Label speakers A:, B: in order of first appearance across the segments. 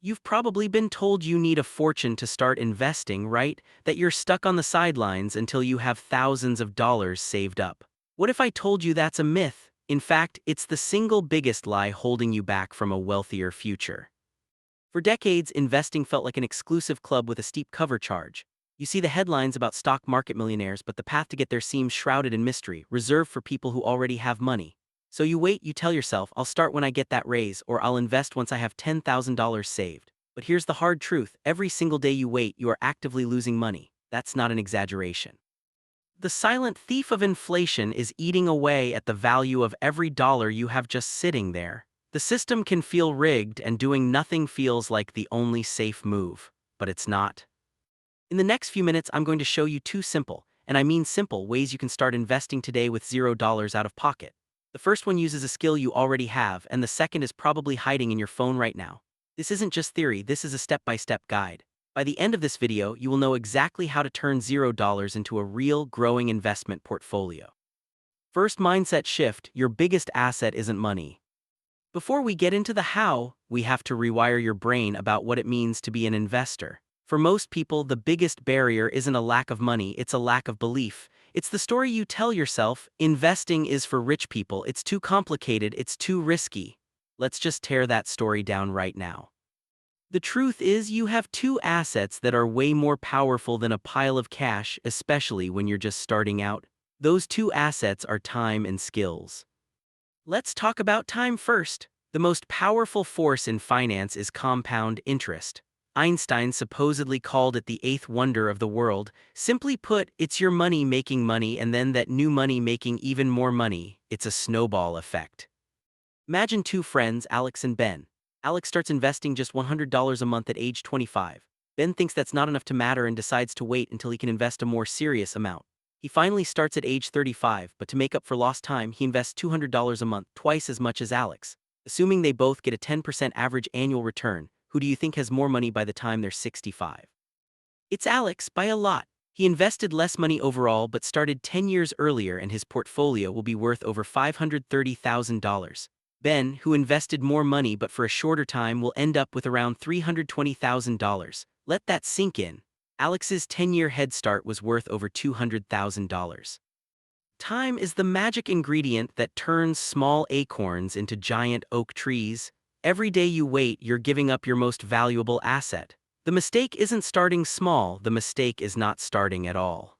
A: You've probably been told you need a fortune to start investing, right? That you're stuck on the sidelines until you have thousands of dollars saved up. What if I told you that's a myth? In fact, it's the single biggest lie holding you back from a wealthier future. For decades, investing felt like an exclusive club with a steep cover charge. You see the headlines about stock market millionaires, but the path to get there seems shrouded in mystery, reserved for people who already have money. So you wait, you tell yourself, I'll start when I get that raise, or I'll invest once I have $10,000 saved. But here's the hard truth, every single day you wait, you are actively losing money. That's not an exaggeration. The silent thief of inflation is eating away at the value of every dollar you have just sitting there. The system can feel rigged, and doing nothing feels like the only safe move, but it's not. In the next few minutes, I'm going to show you two simple, and I mean simple, ways you can start investing today with $0 out of pocket. The first one uses a skill you already have, and the second is probably hiding in your phone right now. This isn't just theory, this is a step-by-step guide. By the end of this video, you will know exactly how to turn $0 into a real, growing investment portfolio. First mindset shift, your biggest asset isn't money. Before we get into the how, we have to rewire your brain about what it means to be an investor. For most people, the biggest barrier isn't a lack of money, it's a lack of belief. It's the story you tell yourself, investing is for rich people, it's too complicated, it's too risky. Let's just tear that story down right now. The truth is, you have two assets that are way more powerful than a pile of cash, especially when you're just starting out. Those two assets are time and skills. Let's talk about time first. The most powerful force in finance is compound interest. Einstein supposedly called it the eighth wonder of the world. Simply put, it's your money making money and then that new money making even more money. It's a snowball effect. Imagine two friends, Alex and Ben. Alex starts investing just $100 a month at age 25. Ben thinks that's not enough to matter and decides to wait until he can invest a more serious amount. He finally starts at age 35, but to make up for lost time, he invests $200 a month, twice as much as Alex. Assuming they both get a 10% average annual return, who do you think has more money by the time they're 65? It's Alex, by a lot. He invested less money overall but started 10 years earlier, and his portfolio will be worth over $530,000. Ben, who invested more money but for a shorter time, will end up with around $320,000. Let that sink in. Alex's 10-year head start was worth over $200,000. Time is the magic ingredient that turns small acorns into giant oak trees. Every day you wait, you're giving up your most valuable asset. The mistake isn't starting small, the mistake is not starting at all.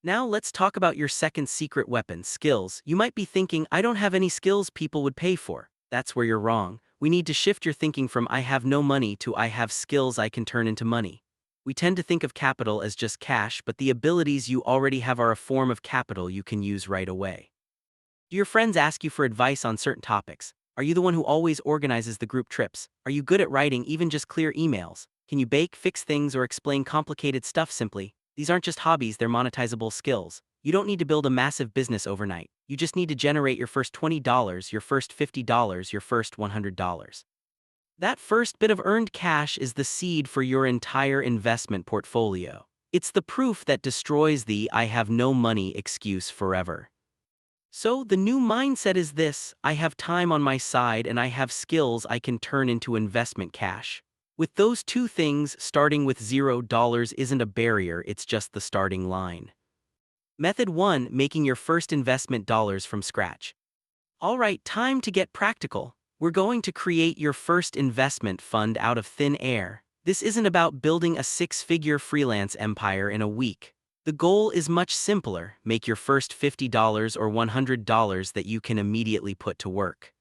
A: Now let's talk about your second secret weapon, skills. You might be thinking, I don't have any skills people would pay for. That's where you're wrong. We need to shift your thinking from I have no money to I have skills I can turn into money. We tend to think of capital as just cash, but the abilities you already have are a form of capital you can use right away. Do your friends ask you for advice on certain topics? Are you the one who always organizes the group trips? Are you good at writing even just clear emails? Can you bake, fix things, or explain complicated stuff simply? These aren't just hobbies, they're monetizable skills. You don't need to build a massive business overnight. You just need to generate your first $20, your first $50, your first $100. That first bit of earned cash is the seed for your entire investment portfolio. It's the proof that destroys the I have no money excuse forever. So the new mindset is this: I have time on my side and I have skills I can turn into investment cash. With those two things, starting with $0 isn't a barrier, it's just the starting line. Method 1: making your first investment dollars from scratch. Alright, time to get practical. We're going to create your first investment fund out of thin air. This isn't about building a six-figure freelance empire in a week. The goal is much simpler: make your first $50 or $100 that you can immediately put to work.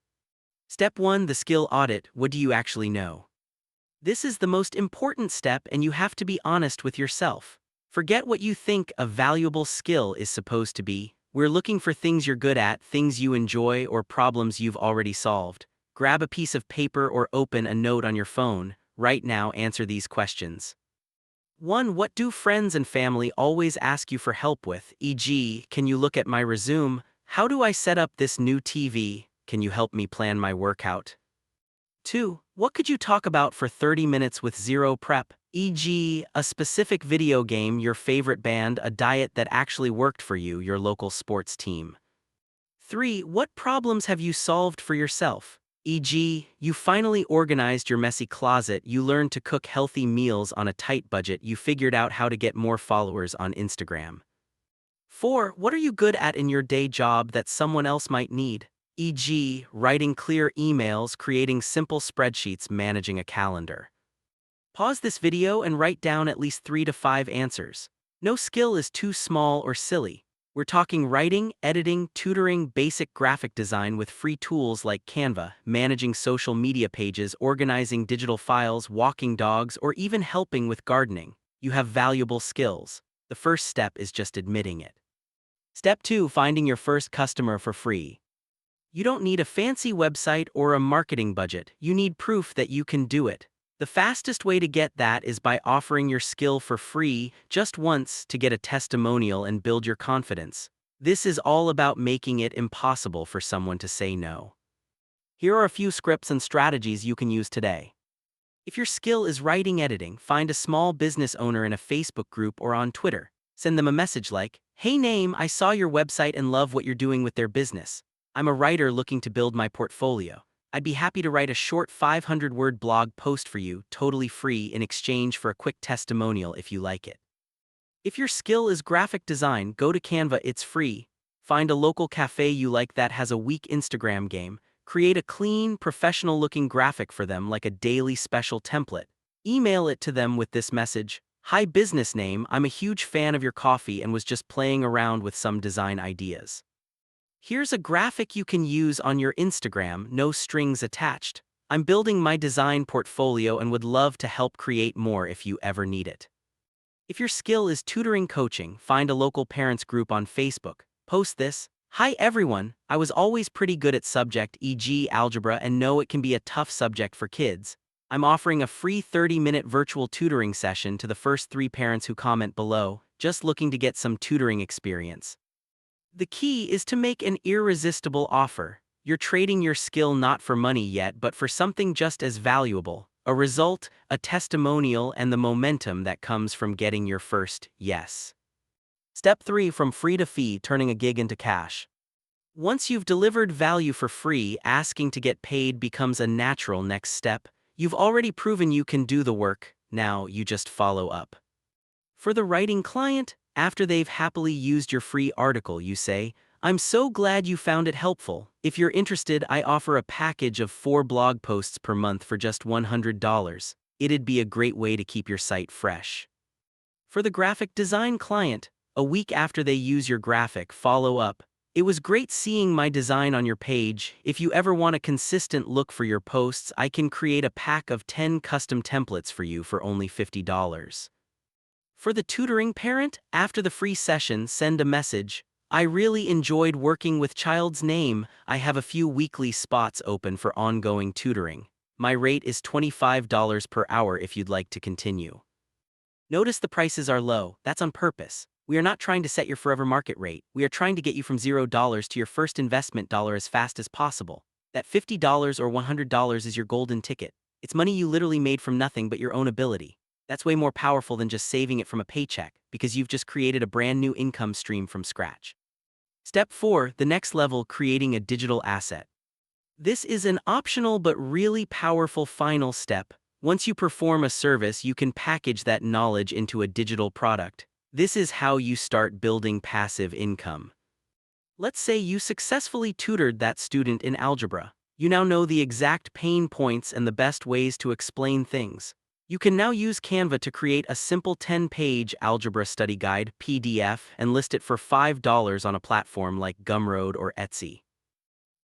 A: Step 1: the skill audit. What do you actually know? This is the most important step, and you have to be honest with yourself. Forget what you think a valuable skill is supposed to be. We're looking for things you're good at, things you enjoy, or problems you've already solved. Grab a piece of paper or open a note on your phone. Right now, answer these questions. 1. What do friends and family always ask you for help with? E.g., can you look at my resume? How do I set up this new TV? Can you help me plan my workout? 2. What could you talk about for 30 minutes with zero prep? E.g., a specific video game, your favorite band, a diet that actually worked for you, your local sports team. 3. What problems have you solved for yourself? E.g., you finally organized your messy closet, you learned to cook healthy meals on a tight budget, you figured out how to get more followers on Instagram. 4. What are you good at in your day job that someone else might need? E.g., writing clear emails, creating simple spreadsheets, managing a calendar. Pause this video and write down at least 3 to 5 answers. No skill is too small or silly. We're talking writing, editing, tutoring, basic graphic design with free tools like Canva, managing social media pages, organizing digital files, walking dogs, or even helping with gardening. You have valuable skills. The first step is just admitting it. Step 2. Finding your first customer for free. You don't need a fancy website or a marketing budget. You need proof that you can do it. The fastest way to get that is by offering your skill for free just once to get a testimonial and build your confidence. This is all about making it impossible for someone to say no. Here are a few scripts and strategies you can use today. If your skill is writing editing, find a small business owner in a Facebook group or on Twitter. Send them a message like, "Hey name, I saw your website and love what you're doing with their business. I'm a writer looking to build my portfolio. I'd be happy to write a short 500-word blog post for you, totally free, in exchange for a quick testimonial if you like it." If your skill is graphic design, go to Canva, it's free. Find a local cafe you like that has a weak Instagram game. Create a clean, professional-looking graphic for them like a daily special template. Email it to them with this message: "Hi business name, I'm a huge fan of your coffee and was just playing around with some design ideas. Here's a graphic you can use on your Instagram, no strings attached. I'm building my design portfolio and would love to help create more if you ever need it." If your skill is tutoring coaching, find a local parents group on Facebook. Post this: "Hi everyone, I was always pretty good at subject, e.g. algebra, and know it can be a tough subject for kids. I'm offering a free 30-minute virtual tutoring session to the first 3 parents who comment below, just looking to get some tutoring experience." The key is to make an irresistible offer. You're trading your skill not for money yet, but for something just as valuable: a result, a testimonial, and the momentum that comes from getting your first yes. Step 3. From free to fee, turning a gig into cash. Once you've delivered value for free, asking to get paid becomes a natural next step. You've already proven you can do the work, now you just follow up. For the writing client, after they've happily used your free article, you say, "I'm so glad you found it helpful. If you're interested, I offer a package of 4 blog posts per month for just $100. It'd be a great way to keep your site fresh." For the graphic design client, a week after they use your graphic, follow up: "It was great seeing my design on your page. If you ever want a consistent look for your posts, I can create a pack of 10 custom templates for you for only $50. For the tutoring parent, after the free session, send a message: "I really enjoyed working with child's name. I have a few weekly spots open for ongoing tutoring. My rate is $25 per hour if you'd like to continue." Notice the prices are low. That's on purpose. We are not trying to set your forever market rate. We are trying to get you from $0 to your first investment dollar as fast as possible. That $50 or $100 is your golden ticket. It's money you literally made from nothing but your own ability. That's way more powerful than just saving it from a paycheck, because you've just created a brand new income stream from scratch. Step 4. The next level: creating a digital asset. This is an optional but really powerful final step. Once you perform a service, you can package that knowledge into a digital product. This is how you start building passive income. Let's say you successfully tutored that student in algebra. You now know the exact pain points and the best ways to explain things. You can now use Canva to create a simple 10-page algebra study guide (PDF) and list it for $5 on a platform like Gumroad or Etsy.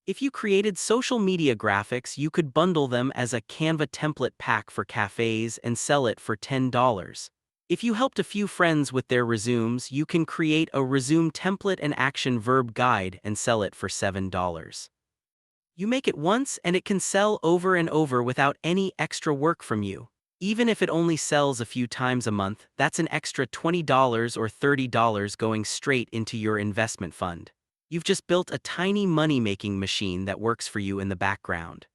A: If you created social media graphics, you could bundle them as a Canva template pack for cafes and sell it for $10. If you helped a few friends with their resumes, you can create a resume template and action verb guide and sell it for $7. You make it once and it can sell over and over without any extra work from you. Even if it only sells a few times a month, that's an extra $20 or $30 going straight into your investment fund. You've just built a tiny money-making machine that works for you in the background.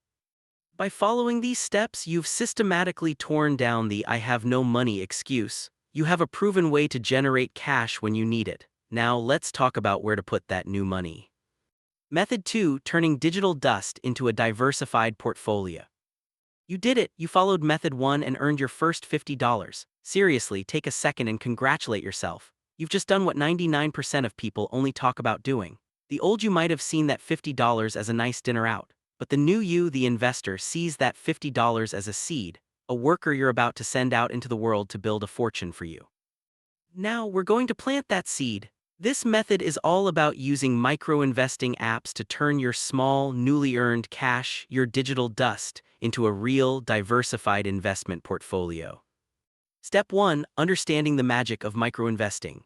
A: By following these steps, you've systematically torn down the "I have no money" excuse. You have a proven way to generate cash when you need it. Now let's talk about where to put that new money. Method 2, turning digital dust into a diversified portfolio. You did it, you followed Method 1 and earned your first $50. Seriously, take a second and congratulate yourself. You've just done what 99% of people only talk about doing. The old you might have seen that $50 as a nice dinner out, but the new you, the investor, sees that $50 as a seed, a worker you're about to send out into the world to build a fortune for you. Now, we're going to plant that seed. This method is all about using micro-investing apps to turn your small, newly earned cash, your digital dust, into a real, diversified investment portfolio. Step 1. Understanding the magic of micro-investing.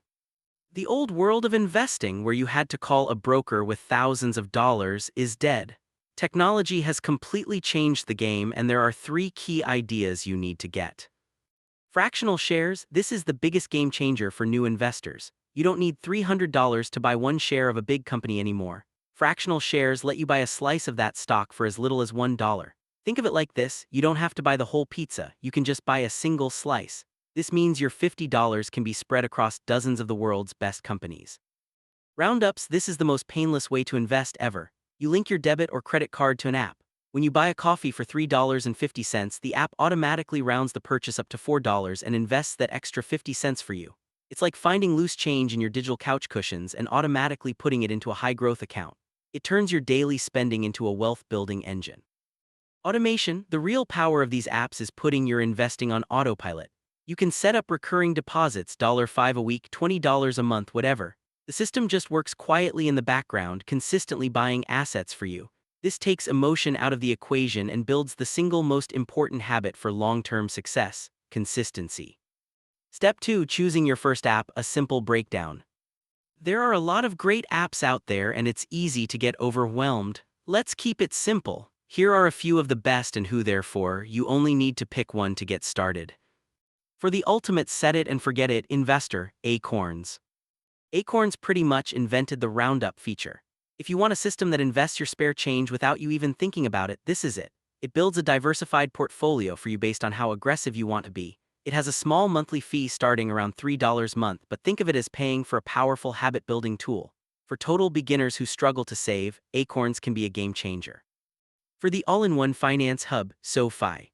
A: The old world of investing, where you had to call a broker with thousands of dollars, is dead. Technology has completely changed the game, and there are 3 key ideas you need to get. Fractional shares. This is the biggest game changer for new investors. You don't need $300 to buy 1 share of a big company anymore. Fractional shares let you buy a slice of that stock for as little as $1. Think of it like this: you don't have to buy the whole pizza, you can just buy a single slice. This means your $50 can be spread across dozens of the world's best companies. Roundups. This is the most painless way to invest ever. You link your debit or credit card to an app. When you buy a coffee for $3.50, the app automatically rounds the purchase up to $4 and invests that extra 50 cents for you. It's like finding loose change in your digital couch cushions and automatically putting it into a high-growth account. It turns your daily spending into a wealth-building engine. Automation. The real power of these apps is putting your investing on autopilot. You can set up recurring deposits, $5 a week, $20 a month, whatever. The system just works quietly in the background, consistently buying assets for you. This takes emotion out of the equation and builds the single most important habit for long-term success: consistency. Step 2. Choosing your first app. A simple breakdown. There are a lot of great apps out there and it's easy to get overwhelmed. Let's keep it simple. Here are a few of the best and who they're for. You only need to pick one to get started. For the ultimate set-it-and-forget-it investor, Acorns. Acorns pretty much invented the roundup feature. If you want a system that invests your spare change without you even thinking about it, this is it. It builds a diversified portfolio for you based on how aggressive you want to be. It has a small monthly fee starting around $3 a month, but think of it as paying for a powerful habit-building tool. For total beginners who struggle to save, Acorns can be a game changer. For the all-in-one finance hub, SoFi.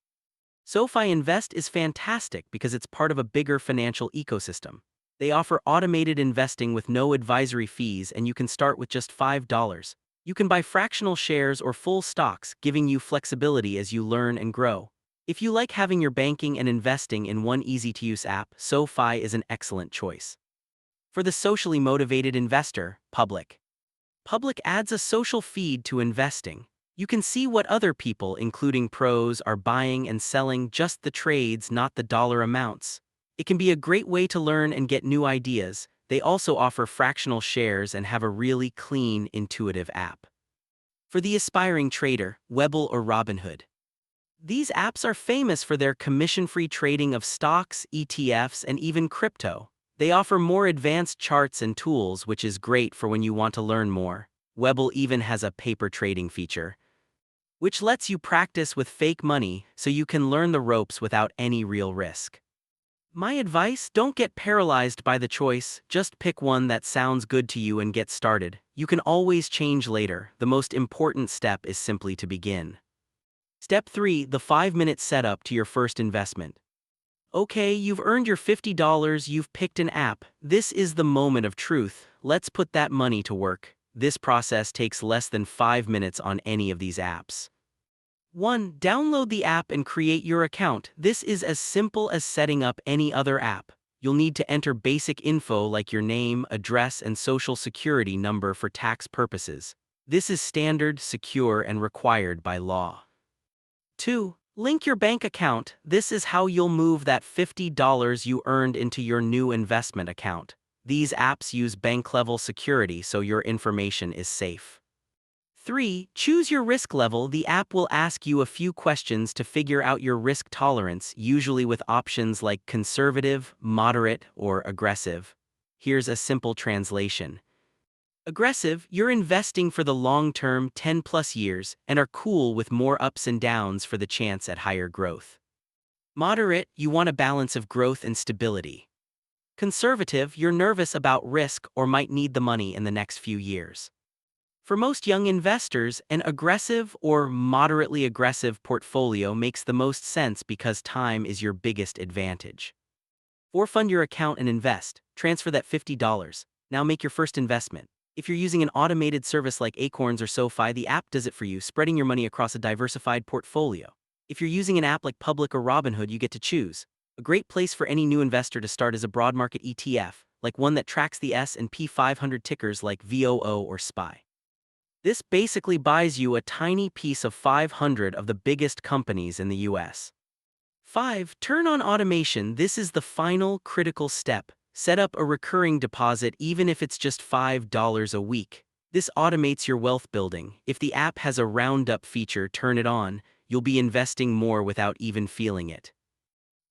A: SoFi Invest is fantastic because it's part of a bigger financial ecosystem. They offer automated investing with no advisory fees, and you can start with just $5. You can buy fractional shares or full stocks, giving you flexibility as you learn and grow. If you like having your banking and investing in one easy-to-use app, SoFi is an excellent choice. For the socially motivated investor, Public. Public adds a social feed to investing. You can see what other people, including pros, are buying and selling, just the trades, not the dollar amounts. It can be a great way to learn and get new ideas. They also offer fractional shares and have a really clean, intuitive app. For the aspiring trader, Webull or Robinhood. These apps are famous for their commission-free trading of stocks, ETFs, and even crypto. They offer more advanced charts and tools, which is great for when you want to learn more. Webull even has a paper trading feature, which lets you practice with fake money so you can learn the ropes without any real risk. My advice: don't get paralyzed by the choice, just pick one that sounds good to you and get started. You can always change later. The most important step is simply to begin. Step 3. The 5-minute setup to your first investment. Okay, you've earned your $50, you've picked an app. This is the moment of truth. Let's put that money to work. This process takes less than 5 minutes on any of these apps. 1. Download the app and create your account. This is as simple as setting up any other app. You'll need to enter basic info like your name, address, and social security number for tax purposes. This is standard, secure, and required by law. 2. Link your bank account. This is how you'll move that $50 you earned into your new investment account. These apps use bank-level security, so your information is safe. 3. Choose your risk level. The app will ask you a few questions to figure out your risk tolerance, usually with options like conservative, moderate, or aggressive. Here's a simple translation. Aggressive: you're investing for the long term, 10+ years, and are cool with more ups and downs for the chance at higher growth. Moderate: you want a balance of growth and stability. Conservative: you're nervous about risk or might need the money in the next few years. For most young investors, an aggressive or moderately aggressive portfolio makes the most sense because time is your biggest advantage. Or fund your account and invest. Transfer that $50. Now make your first investment. If you're using an automated service like Acorns or SoFi, the app does it for you, spreading your money across a diversified portfolio. If you're using an app like Public or Robinhood, you get to choose. A great place for any new investor to start is a broad market ETF, like one that tracks the S&P 500 tickers like VOO or SPY. This basically buys you a tiny piece of 500 of the biggest companies in the US. 5. Turn on automation. This is the final critical step. Set up a recurring deposit even if it's just $5 a week. This automates your wealth building. If the app has a roundup feature, turn it on. You'll be investing more without even feeling it.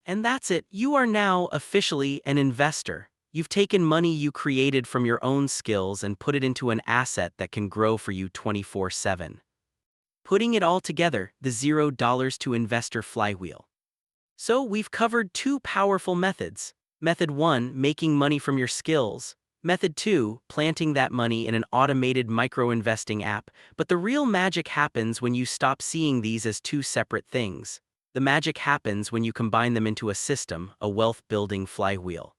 A: And that's it. You are now officially an investor. You've taken money you created from your own skills and put it into an asset that can grow for you 24/7. Putting it all together, the $0 to investor flywheel. So we've covered two powerful methods. Method 1, making money from your skills. Method 2, planting that money in an automated micro-investing app. But the real magic happens when you stop seeing these as two separate things. The magic happens when you combine them into a system, a wealth-building flywheel.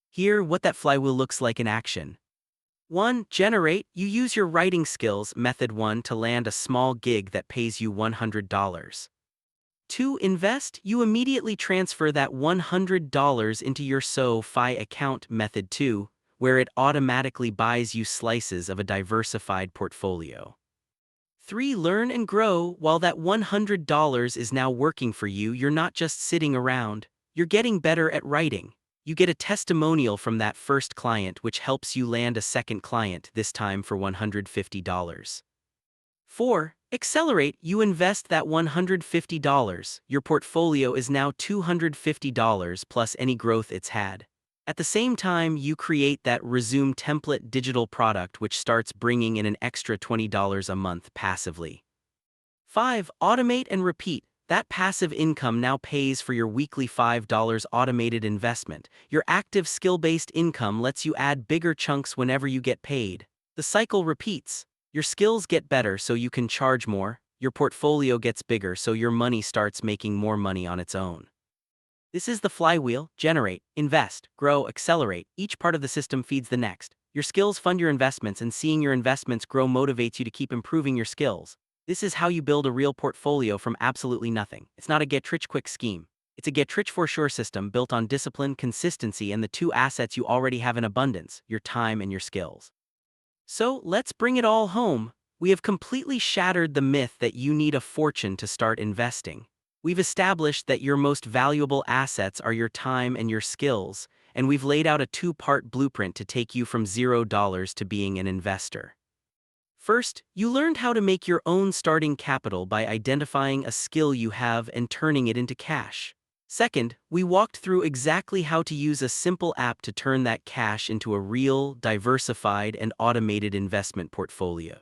A: Here, what that flywheel looks like in action. 1. Generate. You use your writing skills, method 1, to land a small gig that pays you $100. 2. Invest. You immediately transfer that $100 into your SoFi account, method 2, where it automatically buys you slices of a diversified portfolio. 3. Learn and grow. While that $100 is now working for you, you're not just sitting around, you're getting better at writing. You get a testimonial from that first client, which helps you land a second client, this time for $150. 4. Accelerate. You invest that $150. Your portfolio is now $250 plus any growth it's had. At the same time, you create that resume template digital product which starts bringing in an extra $20 a month passively. 5. Automate and repeat. That passive income now pays for your weekly $5 automated investment. Your active skill-based income lets you add bigger chunks whenever you get paid. The cycle repeats. Your skills get better so you can charge more, your portfolio gets bigger so your money starts making more money on its own. This is the flywheel. Generate, invest, grow, accelerate. Each part of the system feeds the next. Your skills fund your investments, and seeing your investments grow motivates you to keep improving your skills. This is how you build a real portfolio from absolutely nothing. It's not a get-rich-quick scheme. It's a get-rich-for-sure system built on discipline, consistency, and the two assets you already have in abundance, your time and your skills. So, let's bring it all home. We have completely shattered the myth that you need a fortune to start investing. We've established that your most valuable assets are your time and your skills, and we've laid out a two-part blueprint to take you from $0 to being an investor. First, you learned how to make your own starting capital by identifying a skill you have and turning it into cash. Second, we walked through exactly how to use a simple app to turn that cash into a real, diversified, and automated investment portfolio.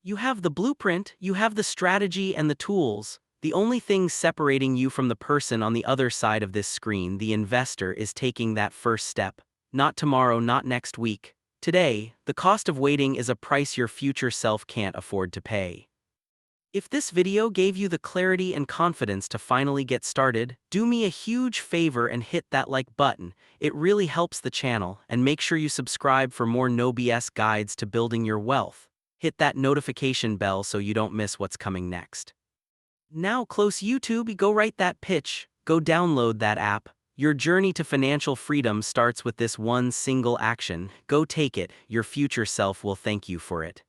A: You have the blueprint, you have the strategy and the tools. The only thing separating you from the person on the other side of this screen, the investor, is taking that first step. Not tomorrow, not next week. Today, the cost of waiting is a price your future self can't afford to pay. If this video gave you the clarity and confidence to finally get started, do me a huge favor and hit that like button. It really helps the channel, and make sure you subscribe for more no BS guides to building your wealth. Hit that notification bell so you don't miss what's coming next. Now close YouTube, go write that pitch, go download that app. Your journey to financial freedom starts with this one single action. Go take it, your future self will thank you for it.